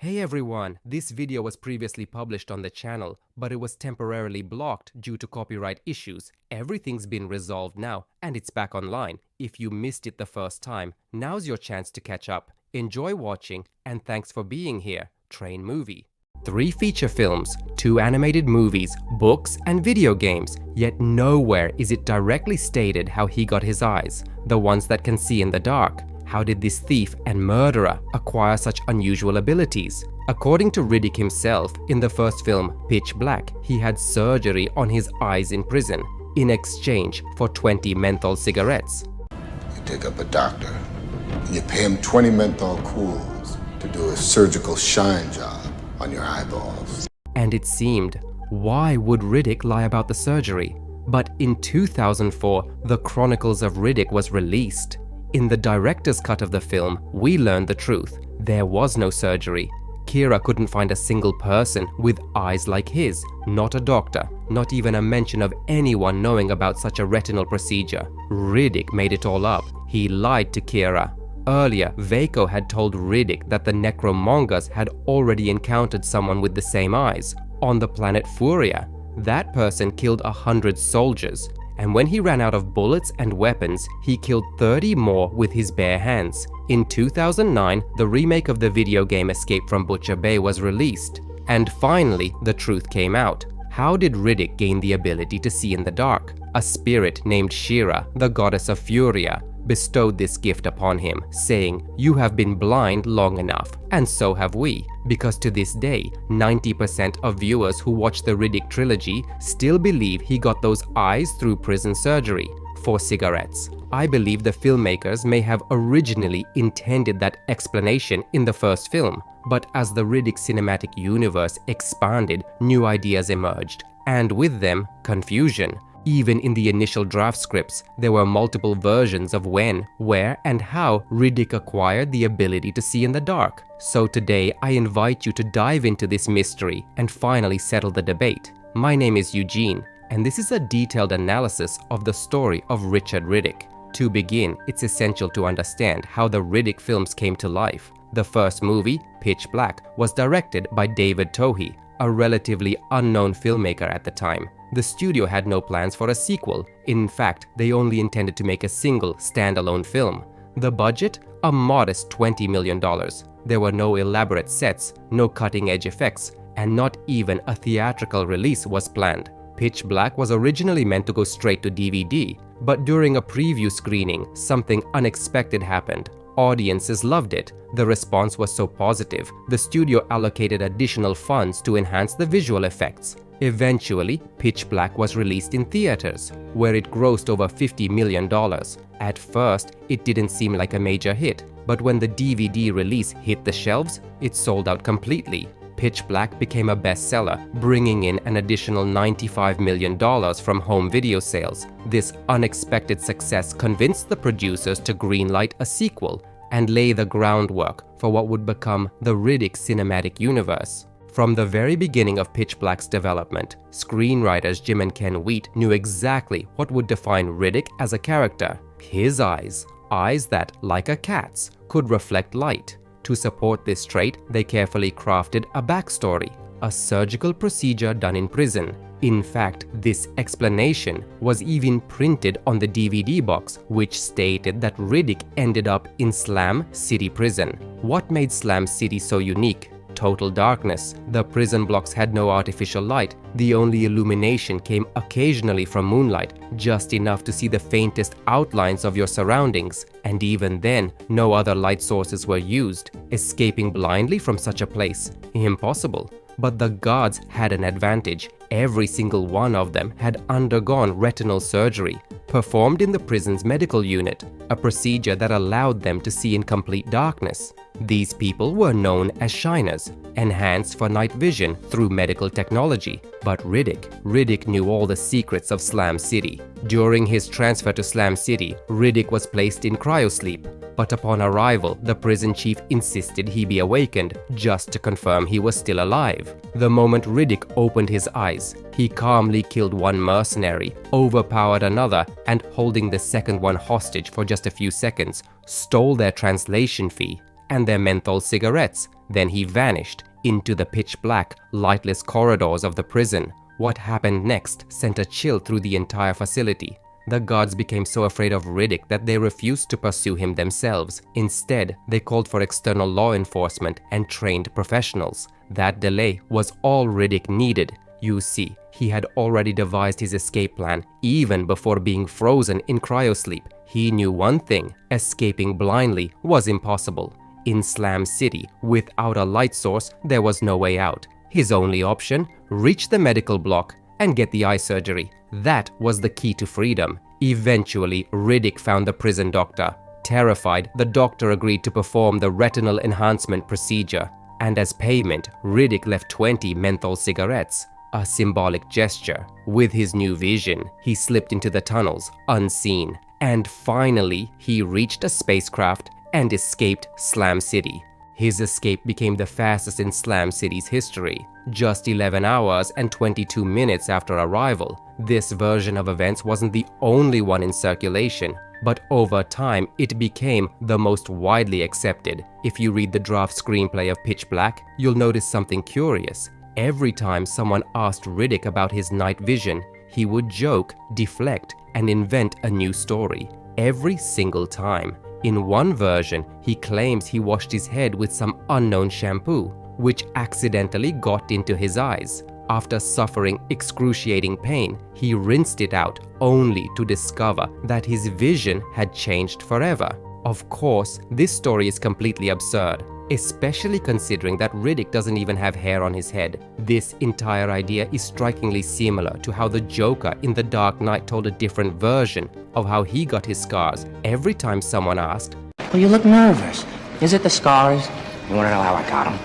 Hey everyone, this video was previously published on the channel, but it was temporarily blocked due to copyright issues. Everything's been resolved now, and it's back online. If you missed it the first time, now's your chance to catch up. Enjoy watching, and thanks for being here. Train Movie. 3 feature films, 2 animated movies, books, and video games, yet nowhere is it directly stated how he got his eyes, the ones that can see in the dark. How did this thief and murderer acquire such unusual abilities? According to Riddick himself, in the first film, Pitch Black, he had surgery on his eyes in prison, in exchange for 20 menthol cigarettes. You take up a doctor, and you pay him 20 menthol cools to do a surgical shine job on your eyeballs. And it seemed, why would Riddick lie about the surgery? But in 2004, The Chronicles of Riddick was released. In the director's cut of the film, we learned the truth. There was no surgery. Kira couldn't find a single person with eyes like his, not a doctor, not even a mention of anyone knowing about such a retinal procedure. Riddick made it all up. He lied to Kira. Earlier, Vaco had told Riddick that the Necromongers had already encountered someone with the same eyes, on the planet Furia. That person killed 100 soldiers. And when he ran out of bullets and weapons, he killed 30 more with his bare hands. In 2009, the remake of the video game Escape from Butcher Bay was released. And finally, the truth came out. How did Riddick gain the ability to see in the dark? A spirit named Shira, the goddess of Furia, bestowed this gift upon him, saying, "You have been blind long enough, and so have we." Because to this day, 90% of viewers who watch the Riddick trilogy still believe he got those eyes through prison surgery for cigarettes. I believe the filmmakers may have originally intended that explanation in the first film, but as the Riddick cinematic universe expanded, new ideas emerged, and with them, confusion. Even in the initial draft scripts, there were multiple versions of when, where, and how Riddick acquired the ability to see in the dark. So today, I invite you to dive into this mystery and finally settle the debate. My name is Eugene, and this is a detailed analysis of the story of Richard Riddick. To begin, it's essential to understand how the Riddick films came to life. The first movie, Pitch Black, was directed by David Twohy, a relatively unknown filmmaker at the time. The studio had no plans for a sequel. In fact, they only intended to make a single, standalone film. The budget? A modest $20 million. There were no elaborate sets, no cutting-edge effects, and not even a theatrical release was planned. Pitch Black was originally meant to go straight to DVD, but during a preview screening, something unexpected happened. Audiences loved it. The response was so positive, the studio allocated additional funds to enhance the visual effects. Eventually, Pitch Black was released in theaters, where it grossed over $50 million. At first, it didn't seem like a major hit, but when the DVD release hit the shelves, it sold out completely. Pitch Black became a bestseller, bringing in an additional $95 million from home video sales. This unexpected success convinced the producers to greenlight a sequel and lay the groundwork for what would become the Riddick cinematic universe. From the very beginning of Pitch Black's development, screenwriters Jim and Ken Wheat knew exactly what would define Riddick as a character. His eyes that, like a cat's, could reflect light. To support this trait, they carefully crafted a backstory, a surgical procedure done in prison. In fact, this explanation was even printed on the DVD box, which stated that Riddick ended up in Slam City Prison. What made Slam City so unique? Total darkness. The prison blocks had no artificial light. The only illumination came occasionally from moonlight, just enough to see the faintest outlines of your surroundings. And even then, no other light sources were used. Escaping blindly from such a place? Impossible. But the guards had an advantage. Every single one of them had undergone retinal surgery, performed in the prison's medical unit, a procedure that allowed them to see in complete darkness. These people were known as shiners, enhanced for night vision through medical technology. But Riddick knew all the secrets of Slam City. During his transfer to Slam City, Riddick was placed in cryosleep. But upon arrival, the prison chief insisted he be awakened, just to confirm he was still alive. The moment Riddick opened his eyes, he calmly killed one mercenary, overpowered another, and holding the second one hostage for just a few seconds, stole their translation fee and their menthol cigarettes. Then he vanished into the pitch-black, lightless corridors of the prison. What happened next sent a chill through the entire facility. The guards became so afraid of Riddick that they refused to pursue him themselves. Instead, they called for external law enforcement and trained professionals. That delay was all Riddick needed. You see, he had already devised his escape plan even before being frozen in cryosleep. He knew one thing: escaping blindly was impossible. In Slam City, without a light source, there was no way out. His only option: reach the medical block and get the eye surgery. That was the key to freedom. Eventually, Riddick found the prison doctor. Terrified, the doctor agreed to perform the retinal enhancement procedure. And as payment, Riddick left 20 menthol cigarettes. A symbolic gesture. With his new vision, he slipped into the tunnels, unseen. And finally, he reached a spacecraft and escaped Slam City. His escape became the fastest in Slam City's history. Just 11 hours and 22 minutes after arrival. This version of events wasn't the only one in circulation, but over time it became the most widely accepted. If you read the draft screenplay of Pitch Black, you'll notice something curious. Every time someone asked Riddick about his night vision, he would joke, deflect, and invent a new story. Every single time. In one version, he claims he washed his head with some unknown shampoo, which accidentally got into his eyes. After suffering excruciating pain, he rinsed it out only to discover that his vision had changed forever. Of course, this story is completely absurd, especially considering that Riddick doesn't even have hair on his head. This entire idea is strikingly similar to how the Joker in The Dark Knight told a different version of how he got his scars. Every time someone asked, "Well, you look nervous. Is it the scars? You want to know how I got them?"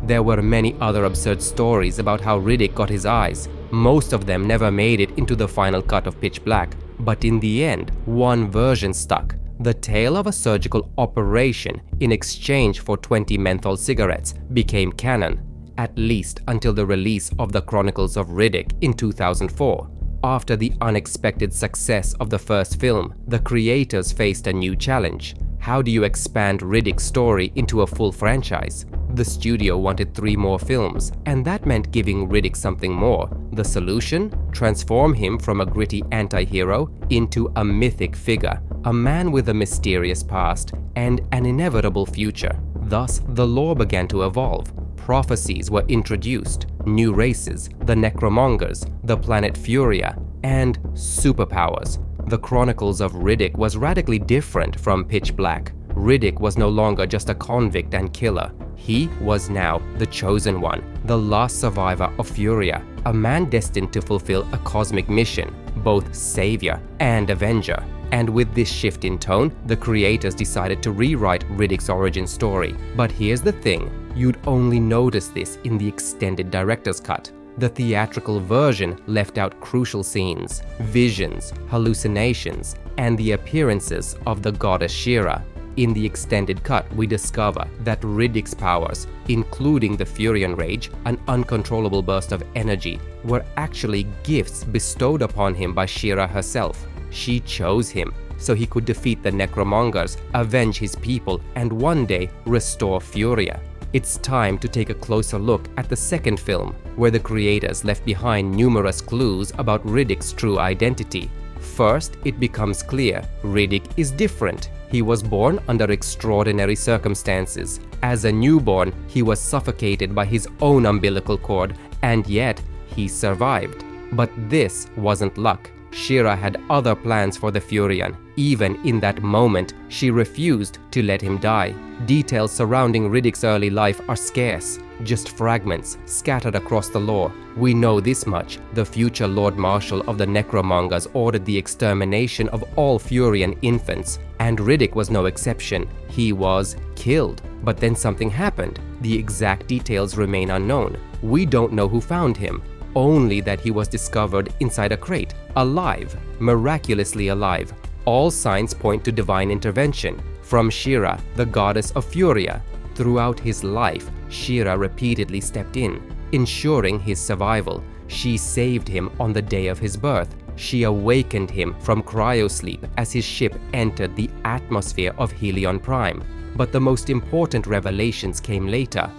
There were many other absurd stories about how Riddick got his eyes. Most of them never made it into the final cut of Pitch Black, but in the end, one version stuck. The tale of a surgical operation in exchange for 20 menthol cigarettes became canon, at least until the release of the Chronicles of Riddick in 2004. After the unexpected success of the first film, the creators faced a new challenge. How do you expand Riddick's story into a full franchise? The studio wanted 3 more films, and that meant giving Riddick something more. The solution? Transform him from a gritty anti-hero into a mythic figure, a man with a mysterious past and an inevitable future. Thus, the lore began to evolve. Prophecies were introduced, new races, the Necromongers, the planet Furia, and superpowers. The Chronicles of Riddick was radically different from Pitch Black. Riddick was no longer just a convict and killer. He was now the chosen one, the last survivor of Furia, a man destined to fulfill a cosmic mission, both savior and avenger. And with this shift in tone, the creators decided to rewrite Riddick's origin story. But here's the thing, you'd only notice this in the extended director's cut. The theatrical version left out crucial scenes, visions, hallucinations, and the appearances of the goddess She-Ra. In the extended cut, we discover that Riddick's powers, including the Furian Rage, an uncontrollable burst of energy, were actually gifts bestowed upon him by She-Ra herself. She chose him so he could defeat the Necromongers, avenge his people, and one day restore Furia. It's time to take a closer look at the second film, where the creators left behind numerous clues about Riddick's true identity. First, it becomes clear Riddick is different. He was born under extraordinary circumstances. As a newborn, he was suffocated by his own umbilical cord, and yet he survived. But this wasn't luck. She-Ra had other plans for the Furian. Even in that moment, she refused to let him die. Details surrounding Riddick's early life are scarce, just fragments scattered across the lore. We know this much: the future Lord Marshal of the Necromongers ordered the extermination of all Furian infants, and Riddick was no exception. He was killed. But then something happened. The exact details remain unknown. We don't know who found him, only that he was discovered inside a crate, alive, miraculously alive. All signs point to divine intervention from She-Ra, the goddess of Furia. Throughout his life, She-Ra repeatedly stepped in, ensuring his survival. She saved him on the day of his birth. She awakened him from cryosleep as his ship entered the atmosphere of Helion Prime. But the most important revelations came later.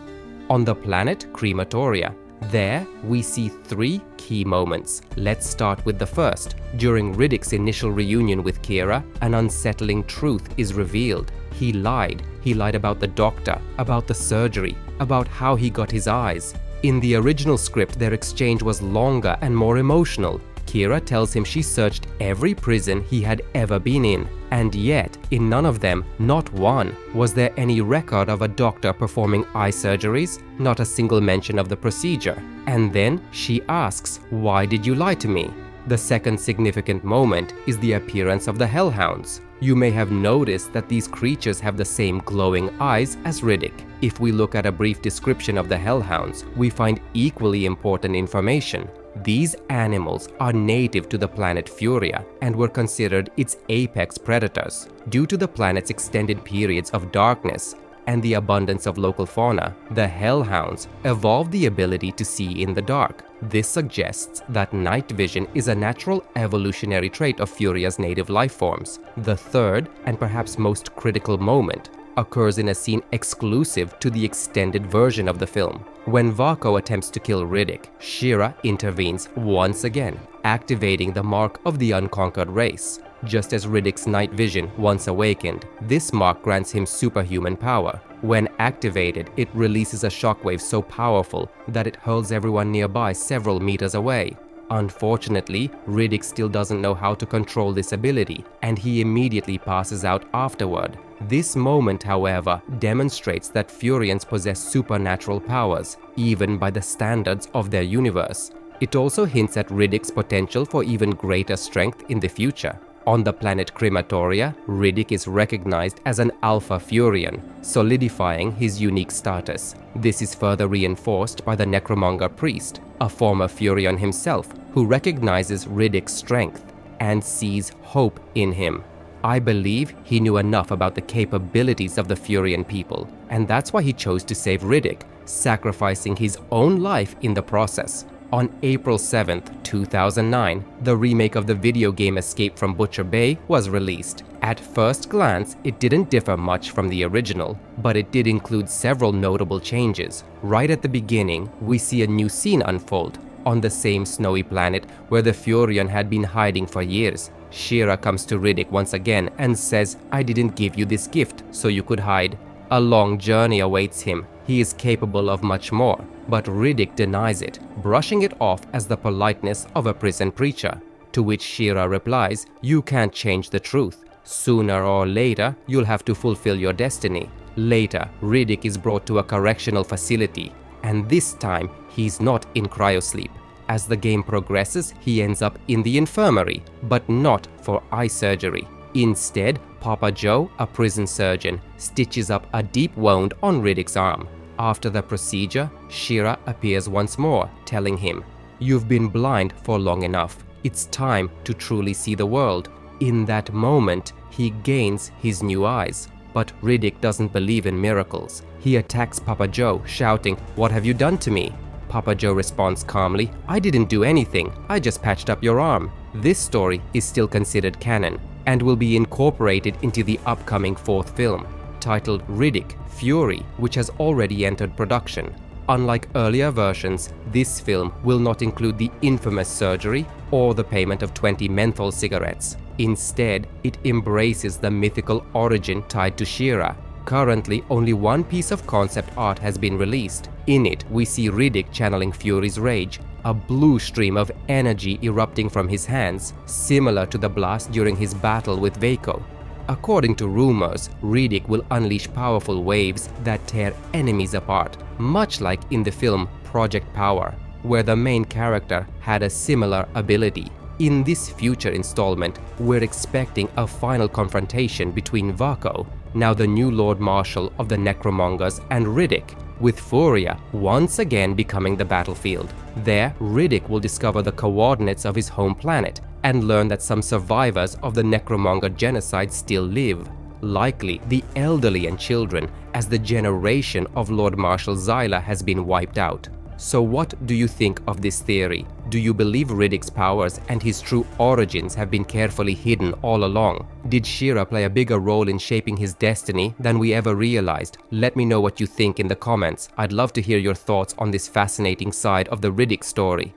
On the planet Crematoria, there we see 3 key moments. Let's start with the first. During Riddick's initial reunion with Kira, an unsettling truth is revealed. He lied. He lied about the doctor, about the surgery, about how he got his eyes. In the original script, their exchange was longer and more emotional. Kira tells him she searched every prison he had ever been in, and yet, in none of them, not one, was there any record of a doctor performing eye surgeries, not a single mention of the procedure. And then she asks, "Why did you lie to me?" The second significant moment is the appearance of the Hellhounds. You may have noticed that these creatures have the same glowing eyes as Riddick. If we look at a brief description of the Hellhounds, we find equally important information. These animals are native to the planet Furia and were considered its apex predators. Due to the planet's extended periods of darkness and the abundance of local fauna, the Hellhounds evolved the ability to see in the dark. This suggests that night vision is a natural evolutionary trait of Furia's native life forms. The third, and perhaps most critical moment, occurs in a scene exclusive to the extended version of the film. When Vako attempts to kill Riddick, Shira intervenes once again, activating the mark of the unconquered race. Just as Riddick's night vision once awakened, this mark grants him superhuman power. When activated, it releases a shockwave so powerful that it hurls everyone nearby several meters away. Unfortunately, Riddick still doesn't know how to control this ability, and he immediately passes out afterward. This moment, however, demonstrates that Furians possess supernatural powers, even by the standards of their universe. It also hints at Riddick's potential for even greater strength in the future. On the planet Crematoria, Riddick is recognized as an Alpha Furian, solidifying his unique status. This is further reinforced by the Necromonger priest, a former Furian himself, who recognizes Riddick's strength and sees hope in him. I believe he knew enough about the capabilities of the Furian people, and that's why he chose to save Riddick, sacrificing his own life in the process. On April 7th, 2009, the remake of the video game Escape from Butcher Bay was released. At first glance, it didn't differ much from the original, but it did include several notable changes. Right at the beginning, we see a new scene unfold. On the same snowy planet where the Furian had been hiding for years, Shira comes to Riddick once again and says, "I didn't give you this gift so you could hide." A long journey awaits him. He is capable of much more, but Riddick denies it, brushing it off as the politeness of a prison preacher. To which Shira replies, "You can't change the truth. Sooner or later, you'll have to fulfill your destiny." Later, Riddick is brought to a correctional facility, and this time, he's not in cryosleep. As the game progresses, he ends up in the infirmary, but not for eye surgery. Instead, Papa Joe, a prison surgeon, stitches up a deep wound on Riddick's arm. After the procedure, Shira appears once more, telling him, "You've been blind for long enough. It's time to truly see the world." In that moment, he gains his new eyes. But Riddick doesn't believe in miracles. He attacks Papa Joe, shouting, "What have you done to me?" Papa Joe responds calmly, "I didn't do anything. I just patched up your arm." This story is still considered canon and will be incorporated into the upcoming 4th film, titled Riddick: Fury, which has already entered production. Unlike earlier versions, this film will not include the infamous surgery or the payment of 20 menthol cigarettes. Instead, it embraces the mythical origin tied to Shira. Currently, only one piece of concept art has been released. In it, we see Riddick channeling Fury's rage, a blue stream of energy erupting from his hands, similar to the blast during his battle with Vako. According to rumors, Riddick will unleash powerful waves that tear enemies apart, much like in the film Project Power, where the main character had a similar ability. In this future installment, we're expecting a final confrontation between Vako, now the new Lord Marshal of the Necromongers, and Riddick, with Furia once again becoming the battlefield. There, Riddick will discover the coordinates of his home planet and learn that some survivors of the Necromonger genocide still live, likely the elderly and children, as the generation of Lord Marshal Zyla has been wiped out. So what do you think of this theory? Do you believe Riddick's powers and his true origins have been carefully hidden all along? Did She-Ra play a bigger role in shaping his destiny than we ever realized? Let me know what you think in the comments. I'd love to hear your thoughts on this fascinating side of the Riddick story.